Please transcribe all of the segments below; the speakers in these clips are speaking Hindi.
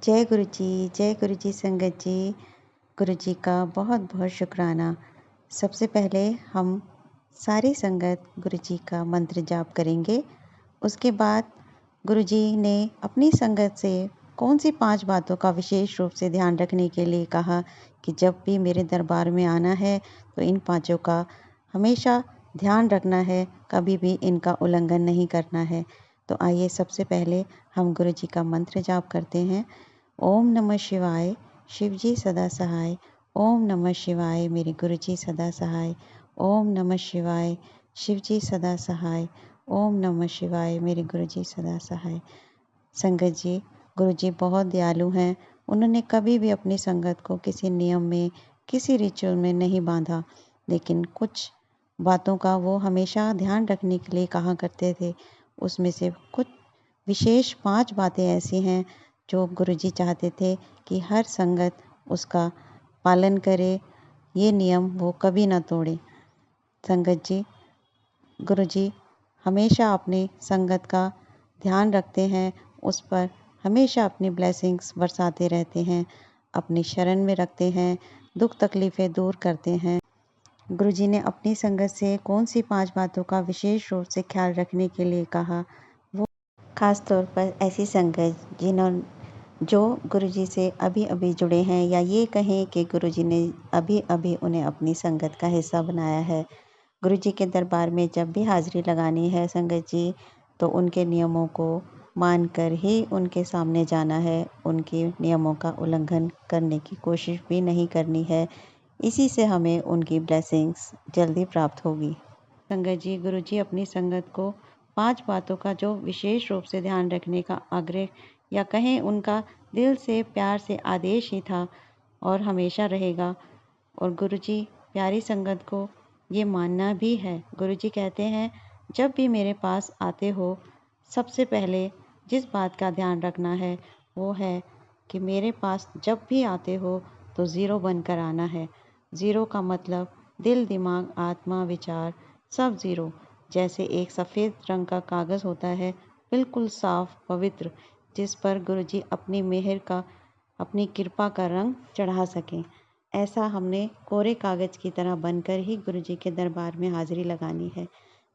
जय गुरु जी संगत जी। गुरु जी का बहुत बहुत शुक्राना। सबसे पहले हम सारी संगत गुरु जी का मंत्र जाप करेंगे। उसके बाद गुरु जी ने अपनी संगत से कौन सी 5 बातों का विशेष रूप से ध्यान रखने के लिए कहा कि जब भी मेरे दरबार में आना है तो इन 5 का हमेशा ध्यान रखना है, कभी भी इनका उल्लंघन नहीं करना है। तो आइए सबसे पहले हम गुरु जी का मंत्र जाप करते हैं। ओम नमः शिवाय, शिव जी सदा सहाय। ओम नमः शिवाय, मेरे गुरु जी सदा सहाय। ओम नमः शिवाय, शिव जी सदा सहाय। ओम नमः शिवाय, मेरे गुरु जी सदा सहाय। संगत जी, गुरु जी बहुत दयालु हैं। उन्होंने कभी भी अपनी संगत को किसी नियम में, किसी रिचुअल में नहीं बांधा, लेकिन कुछ बातों का वो हमेशा ध्यान रखने के लिए कहा करते थे। उसमें से कुछ विशेष 5 बातें ऐसी हैं जो गुरु जी चाहते थे कि हर संगत उसका पालन करे, ये नियम वो कभी ना तोड़े। संगत जी, गुरु जी हमेशा अपनी संगत का ध्यान रखते हैं, उस पर हमेशा अपनी ब्लेसिंग्स बरसाते रहते हैं, अपनी शरण में रखते हैं, दुख तकलीफ़ें दूर करते हैं। गुरु जी ने अपनी संगत से कौन सी 5 बातों का विशेष रूप से ख्याल रखने के लिए कहा, वो ख़ास तौर पर ऐसी संगत जो गुरु जी से अभी अभी जुड़े हैं, या ये कहें कि गुरु जी ने अभी अभी उन्हें अपनी संगत का हिस्सा बनाया है। गुरु जी के दरबार में जब भी हाज़िरी लगानी है संगत जी, तो उनके नियमों को मानकर ही उनके सामने जाना है, उनके नियमों का उल्लंघन करने की कोशिश भी नहीं करनी है। इसी से हमें उनकी ब्लेसिंग्स जल्दी प्राप्त होगी। संगत जी, गुरु जी अपनी संगत को 5 बातों का जो विशेष रूप से ध्यान रखने का आग्रह, या कहें उनका दिल से प्यार से आदेश ही था और हमेशा रहेगा। और गुरु जी प्यारी संगत को ये मानना भी है। गुरु जी कहते हैं, जब भी मेरे पास आते हो, सबसे पहले जिस बात का ध्यान रखना है वो है कि मेरे पास जब भी आते हो तो ज़ीरो बनकर आना है। ज़ीरो का मतलब दिल, दिमाग, आत्मा, विचार सब ज़ीरो। जैसे एक सफ़ेद रंग का कागज़ होता है, बिल्कुल साफ पवित्र, जिस पर गुरु जी अपनी मेहर का, अपनी कृपा का रंग चढ़ा सकें। ऐसा हमने कोरे कागज़ की तरह बनकर ही गुरु जी के दरबार में हाज़िरी लगानी है।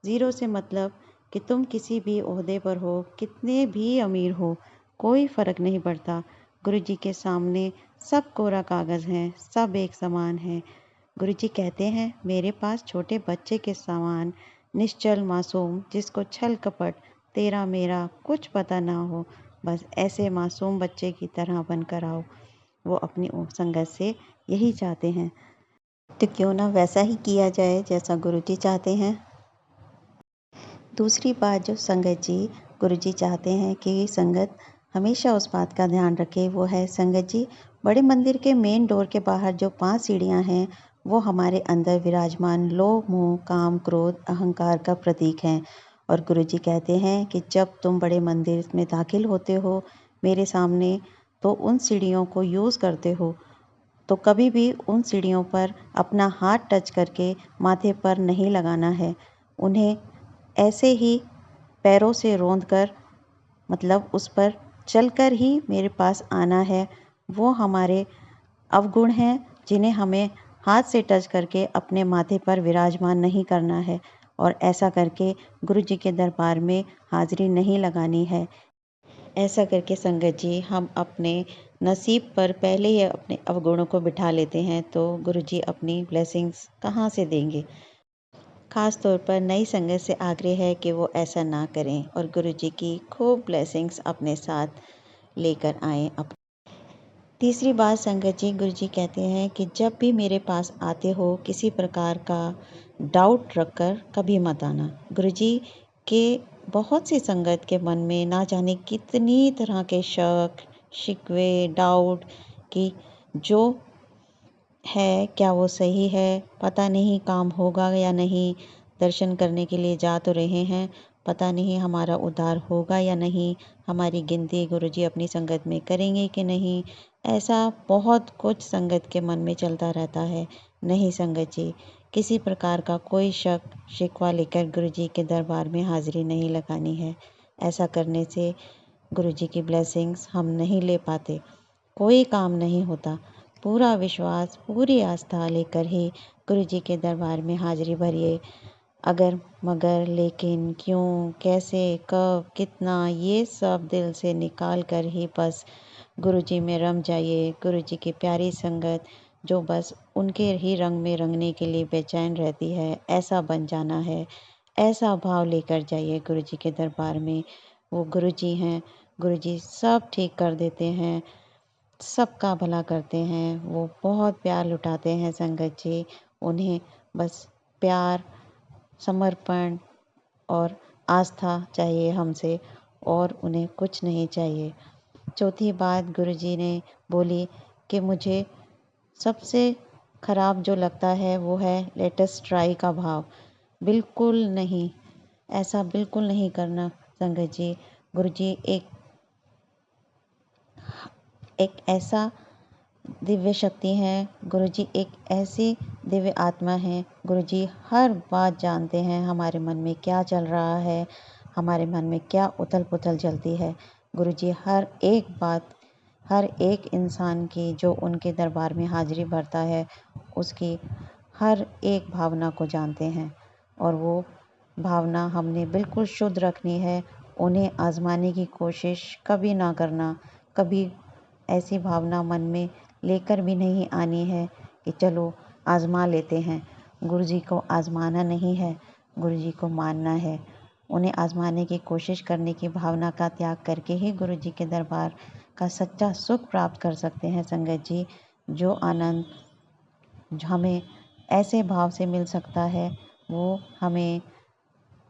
ज़ीरो से मतलब कि तुम किसी भी ओहदे पर हो, कितने भी अमीर हो, कोई फ़र्क नहीं पड़ता। गुरु जी के सामने सब कोरा कागज़ हैं, सब एक समान हैं। गुरु जी कहते हैं, मेरे पास छोटे बच्चे के समान निश्चल मासूम, जिसको छल कपट तेरा मेरा कुछ पता ना हो, बस ऐसे मासूम बच्चे की तरह बनकर आओ। वो अपनी संगत से यही चाहते हैं, तो क्यों ना वैसा ही किया जाए जैसा गुरु जी चाहते हैं। दूसरी बात जो संगत जी, गुरु जी चाहते हैं कि संगत हमेशा उस बात का ध्यान रखे, वो है संगत जी, बड़े मंदिर के मेन डोर के बाहर जो 5 सीढ़ियाँ हैं, वो हमारे अंदर विराजमान लोभ, मोह, काम, क्रोध, अहंकार का प्रतीक हैं। और गुरु जी कहते हैं कि जब तुम बड़े मंदिर में दाखिल होते हो मेरे सामने, तो उन सीढ़ियों को यूज़ करते हो, तो कभी भी उन सीढ़ियों पर अपना हाथ टच करके माथे पर नहीं लगाना है। उन्हें ऐसे ही पैरों से रौंदकर, मतलब उस पर चलकर ही मेरे पास आना है। वो हमारे अवगुण हैं जिन्हें हमें हाथ से टच करके अपने माथे पर विराजमान नहीं करना है, और ऐसा करके गुरु जी के दरबार में हाज़िरी नहीं लगानी है। ऐसा करके संगत जी हम अपने नसीब पर पहले ही अपने अवगुणों को बिठा लेते हैं, तो गुरु जी अपनी ब्लेसिंग्स कहाँ से देंगे। ख़ास तौर पर नई संगत से आग्रह है कि वो ऐसा ना करें और गुरु जी की खूब ब्लेसिंग्स अपने साथ लेकर आएँ। तीसरी बात संगत जी, गुरु जी कहते हैं कि जब भी मेरे पास आते हो, किसी प्रकार का डाउट रखकर कभी मत आना। गुरु जी के बहुत सी संगत के मन में ना जाने कितनी तरह के शक, शिकवे, डाउट कि जो है क्या वो सही है, पता नहीं काम होगा या नहीं, दर्शन करने के लिए जा तो रहे हैं, पता नहीं हमारा उद्धार होगा या नहीं, हमारी गिनती गुरुजी अपनी संगत में करेंगे कि नहीं। ऐसा बहुत कुछ संगत के मन में चलता रहता है। नहीं संगत जी, किसी प्रकार का कोई शक शिकवा लेकर गुरुजी के दरबार में हाजिरी नहीं लगानी है। ऐसा करने से गुरुजी की ब्लेसिंग्स हम नहीं ले पाते। कोई काम नहीं होता। पूरा विश्वास, पूरी आस्था लेकर ही गुरु जी के दरबार में हाजिरी भरिए। अगर, मगर, लेकिन, क्यों, कैसे, कब, कितना, ये सब दिल से निकाल कर ही बस गुरु जी में रम जाइए। गुरु जी की प्यारी संगत जो बस उनके ही रंग में रंगने के लिए बेचैन रहती है, ऐसा बन जाना है। ऐसा भाव लेकर जाइए गुरु जी के दरबार में। वो गुरु जी हैं, गुरु जी सब ठीक कर देते हैं, सबका भला करते हैं। वो बहुत प्यार लुटाते हैं संगत जी। उन्हें बस प्यार, समर्पण और आस्था चाहिए हमसे, और उन्हें कुछ नहीं चाहिए। चौथी बात गुरुजी ने बोली कि मुझे सबसे खराब जो लगता है वो है लेट अस ट्राई का भाव। बिल्कुल नहीं, ऐसा बिल्कुल नहीं करना संगत जी। गुरुजी एक ऐसा दिव्य शक्ति है, गुरुजी एक ऐसी दिव्य आत्मा है। गुरुजी हर बात जानते हैं, हमारे मन में क्या चल रहा है, हमारे मन में क्या उथल पुथल चलती है। गुरुजी हर एक बात, हर एक इंसान की जो उनके दरबार में हाजिरी भरता है, उसकी हर एक भावना को जानते हैं, और वो भावना हमने बिल्कुल शुद्ध रखनी है। उन्हें आजमाने की कोशिश कभी ना करना। कभी ऐसी भावना मन में लेकर भी नहीं आनी है कि चलो आजमा लेते हैं। गुरुजी को आजमाना नहीं है, गुरुजी को मानना है। उन्हें आजमाने की कोशिश करने की भावना का त्याग करके ही गुरुजी के दरबार का सच्चा सुख प्राप्त कर सकते हैं संगत जी। जो आनंद जो हमें ऐसे भाव से मिल सकता है, वो हमें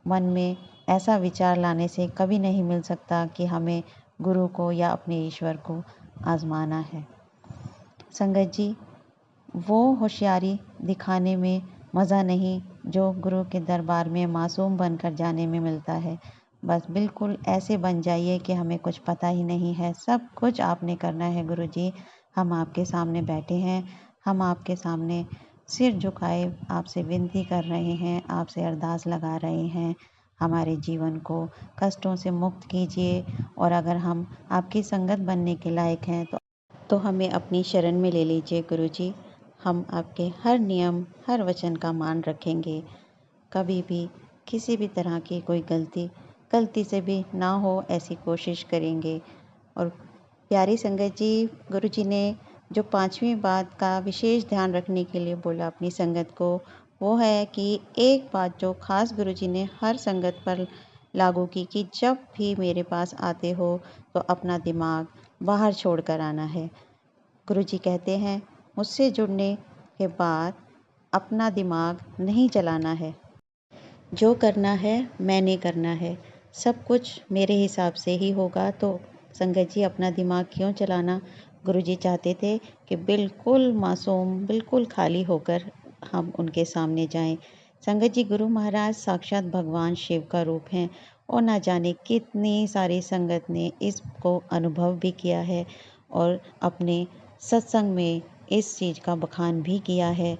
मन में ऐसा विचार लाने से कभी नहीं मिल सकता कि हमें गुरु को या अपने ईश्वर को आजमाना है। संगत जी, वो होशियारी दिखाने में मज़ा नहीं जो गुरु के दरबार में मासूम बनकर जाने में मिलता है। बस बिल्कुल ऐसे बन जाइए कि हमें कुछ पता ही नहीं है, सब कुछ आपने करना है गुरु जी। हम आपके सामने बैठे हैं, हम आपके सामने सिर झुकाए आपसे विनती कर रहे हैं, आपसे अरदास लगा रहे हैं। हमारे जीवन को कष्टों से मुक्त कीजिए, और अगर हम आपकी संगत बनने के लायक हैं तो हमें अपनी शरण में ले लीजिए गुरु जी। हम आपके हर नियम, हर वचन का मान रखेंगे। कभी भी किसी भी तरह की कोई गलती से भी ना हो, ऐसी कोशिश करेंगे। और प्यारी संगत जी, गुरु जी ने जो 5वीं बात का विशेष ध्यान रखने के लिए बोला अपनी संगत को, वो है कि एक बात जो खास गुरु जी ने हर संगत पर लागू की कि जब भी मेरे पास आते हो तो अपना दिमाग बाहर छोड़ कर आना है। गुरु जी कहते हैं, मुझसे जुड़ने के बाद अपना दिमाग नहीं चलाना है। जो करना है मैंने करना है, सब कुछ मेरे हिसाब से ही होगा। तो संगत जी, अपना दिमाग क्यों चलाना। गुरु जी चाहते थे कि बिल्कुल मासूम, बिल्कुल खाली होकर हम उनके सामने जाएं। संगत जी, गुरु महाराज साक्षात भगवान शिव का रूप हैं, और ना जाने कितनी सारी संगत ने इसको अनुभव भी किया है, और अपने सत्संग में इस चीज़ का बखान भी किया है।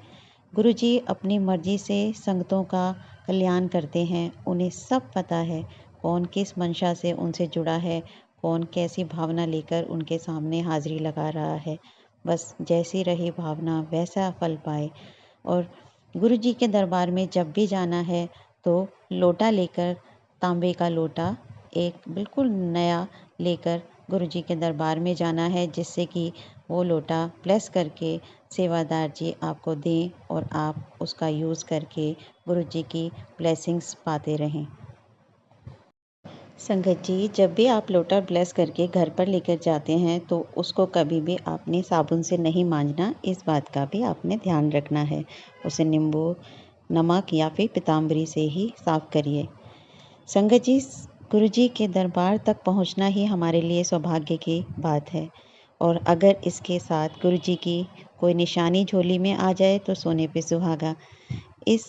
गुरु जी अपनी मर्जी से संगतों का कल्याण करते हैं। उन्हें सब पता है कौन किस मंशा से उनसे जुड़ा है, कौन कैसी भावना लेकर उनके सामने हाजिरी लगा रहा है। बस जैसी रही भावना वैसा फल पाए। और गुरु जी के दरबार में जब भी जाना है तो लोटा लेकर, तांबे का लोटा एक बिल्कुल नया लेकर गुरु जी के दरबार में जाना है, जिससे कि वो लोटा ब्लेस करके सेवादार जी आपको दें और आप उसका यूज़ करके गुरु जी की ब्लेसिंग्स पाते रहें। संगत जी, जब भी आप लोटा ब्लेस करके घर पर लेकर जाते हैं तो उसको कभी भी आपने साबुन से नहीं मांजना, इस बात का भी आपने ध्यान रखना है। उसे नींबू, नमक या फिर पीताम्बरी से ही साफ करिए। संगत जी, गुरु जी के दरबार तक पहुंचना ही हमारे लिए सौभाग्य की बात है, और अगर इसके साथ गुरु जी की कोई निशानी झोली में आ जाए तो सोने पे सुहागा। इस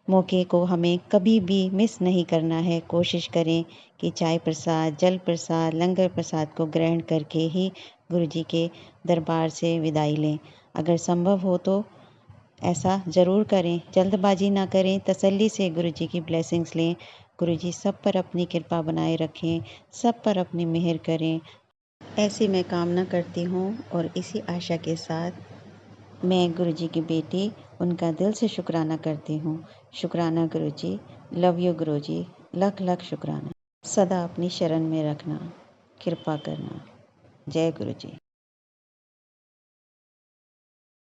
मौके को हमें कभी भी मिस नहीं करना है। कोशिश करें कि चाय प्रसाद, जल प्रसाद, लंगर प्रसाद को ग्रहण करके ही गुरु जी के दरबार से विदाई लें। अगर संभव हो तो ऐसा ज़रूर करें। जल्दबाजी ना करें, तसल्ली से गुरु जी की ब्लेसिंग्स लें। गुरु जी सब पर अपनी कृपा बनाए रखें, सब पर अपनी मेहर करें। ऐसी मैं कामना करती हूँ और इसी आशा के साथ मैं गुरुजी की बेटी उनका दिल से शुक्राना करती हूँ। शुक्राना गुरुजी, लव यू गुरुजी, लख लख शुक्राना। सदा अपनी शरण में रखना, कृपा करना। जय गुरुजी।